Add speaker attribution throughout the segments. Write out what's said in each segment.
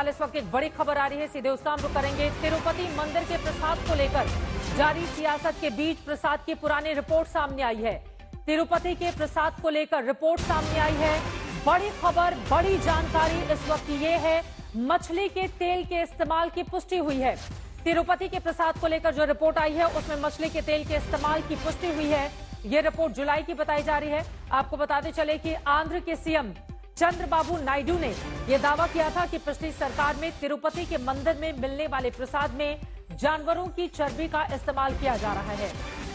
Speaker 1: फिलहाल इस वक्त एक बड़ी खबर आ रही है, सीधे उसका हम रुख करेंगे। तिरुपति मंदिर के प्रसाद को लेकर जारी सियासत के बीच प्रसाद की पुरानी रिपोर्ट सामने आई है। तिरुपति के प्रसाद को लेकर रिपोर्ट सामने आई है। बड़ी खबर, बड़ी जानकारी इस वक्त ये है, मछली के तेल के इस्तेमाल की पुष्टि हुई है। तिरुपति के प्रसाद को लेकर जो रिपोर्ट आई है उसमें मछली के तेल के इस्तेमाल की पुष्टि हुई है। ये रिपोर्ट जुलाई की बताई जा रही है। आपको बताते चले कि आंध्र के सीएम चंद्रबाबू नायडू ने यह दावा किया था कि पिछली सरकार में तिरुपति के मंदिर में मिलने वाले प्रसाद में जानवरों की चर्बी का इस्तेमाल किया जा रहा है।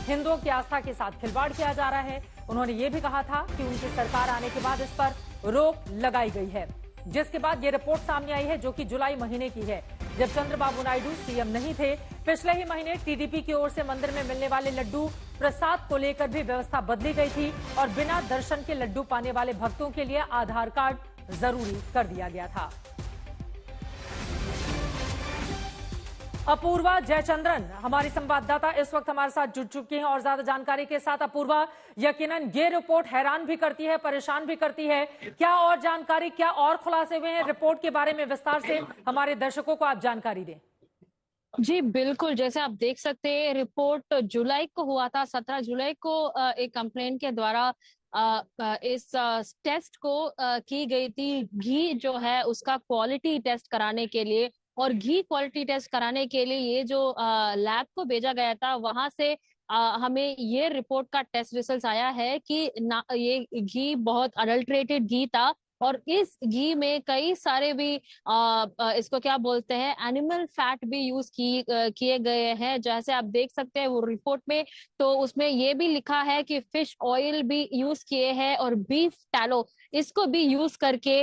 Speaker 1: हिंदुओं की आस्था के साथ खिलवाड़ किया जा रहा है। उन्होंने ये भी कहा था कि उनकी सरकार आने के बाद इस पर रोक लगाई गई है, जिसके बाद ये रिपोर्ट सामने आई है जो कि जुलाई महीने की है, जब चंद्रबाबू नायडू सीएम नहीं थे। पिछले ही महीने टीडीपी की ओर से मंदिर में मिलने वाले लड्डू प्रसाद को लेकर भी व्यवस्था बदली गई थी और बिना दर्शन के लड्डू पाने वाले भक्तों के लिए आधार कार्ड जरूरी कर दिया गया था। अपूर्वा जयचंद्रन हमारी संवाददाता इस वक्त हमारे साथ जुड़ चुकी हैं और ज्यादा जानकारी के साथ। अपूर्वा, यकीनन ये रिपोर्ट हैरान भी करती है, परेशान भी करती है। क्या और जानकारी, क्या और खुलासे हुए हैं रिपोर्ट के बारे में? विस्तार से हमारे दर्शकों को आप जानकारी दें।
Speaker 2: जी बिल्कुल, जैसे आप देख सकते हैं रिपोर्ट जुलाई को हुआ था। 17 जुलाई को एक कंप्लेंट के द्वारा इस टेस्ट को की गई थी। घी जो है उसका क्वालिटी टेस्ट कराने के लिए, और घी क्वालिटी टेस्ट कराने के लिए ये जो लैब को भेजा गया था, वहां से हमें ये रिपोर्ट का टेस्ट रिजल्ट आया है कि ये घी बहुत अडल्ट्रेटेड घी था और इस घी में कई सारे भी इसको क्या बोलते हैं, एनिमल फैट भी यूज किए गए हैं। जैसे आप देख सकते हैं वो रिपोर्ट में, तो उसमें ये भी लिखा है कि फिश ऑयल भी यूज किए हैं और बीफ टैलो इसको भी यूज करके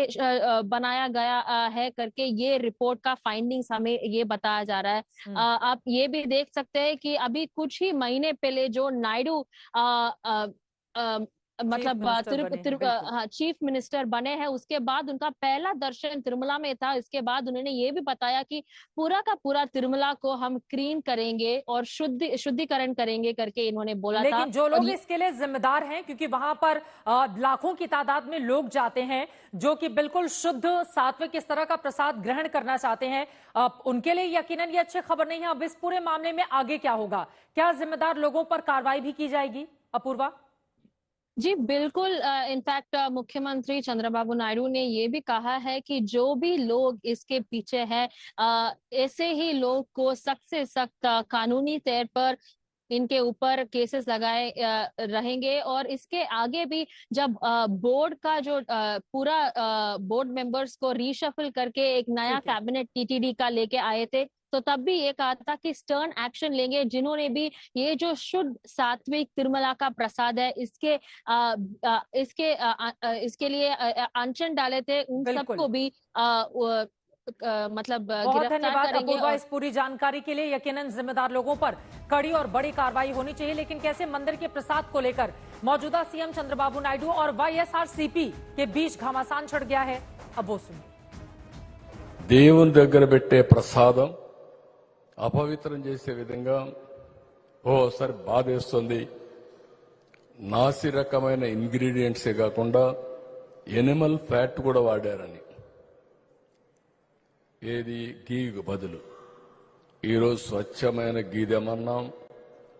Speaker 2: बनाया गया है करके ये रिपोर्ट का फाइंडिंग्स हमें ये बताया जा रहा है। आप ये भी देख सकते हैं कि अभी कुछ ही महीने पहले जो नायडू मतलब चीफ मिनिस्टर बने हैं, उसके बाद उनका पहला दर्शन तिरुमला में था। इसके बाद उन्होंने ये भी बताया कि पूरा का पूरा तिरुमला को हम क्लीन करेंगे और शुद्धिकरण करेंगे करके इन्होंने बोला था।
Speaker 1: लेकिन जो लोग इसके लिए जिम्मेदार हैं, क्योंकि वहां पर लाखों की तादाद में लोग जाते हैं जो कि बिल्कुल शुद्ध सात्विक इस तरह का प्रसाद ग्रहण करना चाहते हैं, उनके लिए यकीनन ये अच्छी खबर नहीं है। अब इस पूरे मामले में आगे क्या होगा? क्या जिम्मेदार लोगों पर कार्रवाई भी की जाएगी? अपूर्वा
Speaker 2: जी बिल्कुल, इनफैक्ट मुख्यमंत्री चंद्रबाबू नायडू ने ये भी कहा है कि जो भी लोग इसके पीछे हैं, ऐसे ही लोग को सख्त से सख्त कानूनी तौर पर इनके ऊपर केसेस लगाए रहेंगे। और इसके आगे भी जब बोर्ड का जो पूरा बोर्ड मेंबर्स को रीशफल करके एक नया कैबिनेट टीटीडी का लेके आए थे, तो तब भी ये कहा था कि स्टर्न एक्शन लेंगे जिन्होंने भी ये जो शुद्ध सात्विक तिरुमला का प्रसाद है इसके लिए अनशन डाले थे, उन सबको भी मतलब
Speaker 1: बहुत धन्यवाद अपूर्वा इस पूरी जानकारी के लिए। यकीनन जिम्मेदार लोगों पर कड़ी और बड़ी कार्रवाई होनी चाहिए। लेकिन कैसे मंदिर के प्रसाद को लेकर मौजूदा सीएम चंद्रबाबू नायडू और वाईएसआरसीपी के बीच घमासान छिड़ गया है, अब वो सुनिए।
Speaker 3: దేవుని దగ్గర పెట్టే ప్రసాదం అపవిత్రం చేసే విధంగా ఓసారి బాధేస్తుంది. నాసి రకమైన ఇంగ్రీడియంట్సే కాకుండా ఎనిమల్ ఫ్యాట్ కూడా వాడారని, ఏది గీకు బదులు ఈరోజు స్వచ్ఛమైన గీ తెమన్నాం,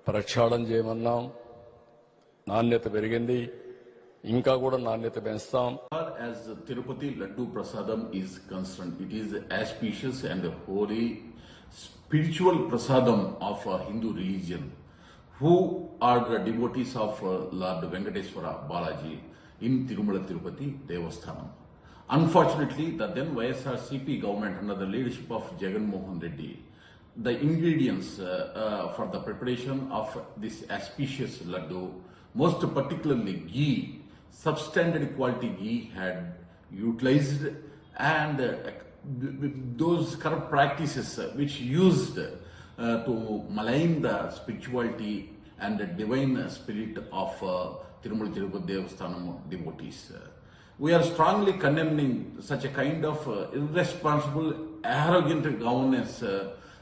Speaker 3: ప్రక్షాళన చేయమన్నాం. నాణ్యత పెరిగింది, ఇంకా కూడా నాణ్యత పెంచుతాం.
Speaker 4: As Tirupati Laddu Prasadam is concerned, it is auspicious and holy spiritual prasadam of Hindu religion, who are the devotees of Lord Venkateswara Balaji in Tirumala Tirupati Devasthanam. Unfortunately, the then YSRCP government under the leadership of Jagan Mohan Reddy, the ingredients for the preparation of this auspicious laddu, most particularly ghee, substandard quality ghee, had utilized, and those corrupt practices which used to malign the spirituality and the divine spirit of Tirumala Tirupati Devasthanam devotees. We are strongly condemning such a kind of irresponsible, arrogant governance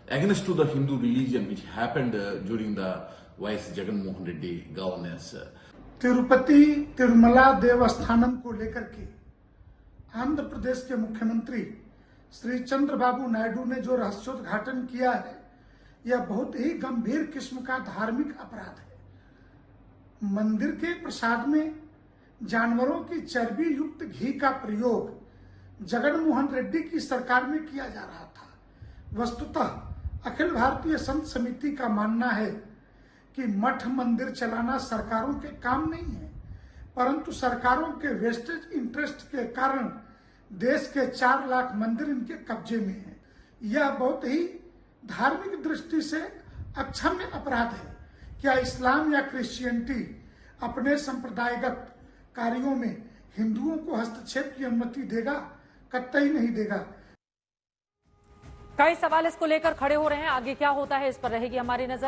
Speaker 4: against to the Hindu religion which happened during the YS Jagan Mohan Reddy governance.
Speaker 5: Tirupati Tirumala Devasthanam को लेकर के आंध्र प्रदेश के मुख्यमंत्री श्री चंद्रबाबू नायडू ने जो रहस्योद्घाटन किया है, यह बहुत ही गंभीर किस्म का धार्मिक अपराध है। मंदिर के प्रसाद में जानवरों की चर्बी युक्त घी का प्रयोग जगनमोहन रेड्डी की सरकार में किया जा रहा था। वस्तुतः अखिल भारतीय संत समिति का मानना है कि मठ मंदिर चलाना सरकारों के काम नहीं है, परंतु सरकारों के वेस्टेज इंटरेस्ट के कारण देश के 4 लाख मंदिर इनके कब्जे में है। यह बहुत ही धार्मिक दृष्टि से अक्षम्य अपराध है। क्या इस्लाम या क्रिश्चियनिटी अपने संप्रदायगत कार्यों में हिंदुओं को हस्तक्षेप की अनुमति देगा? कतई नहीं देगा।
Speaker 1: कई सवाल इसको लेकर खड़े हो रहे हैं। आगे क्या होता है इस पर रहेगी हमारी नजर।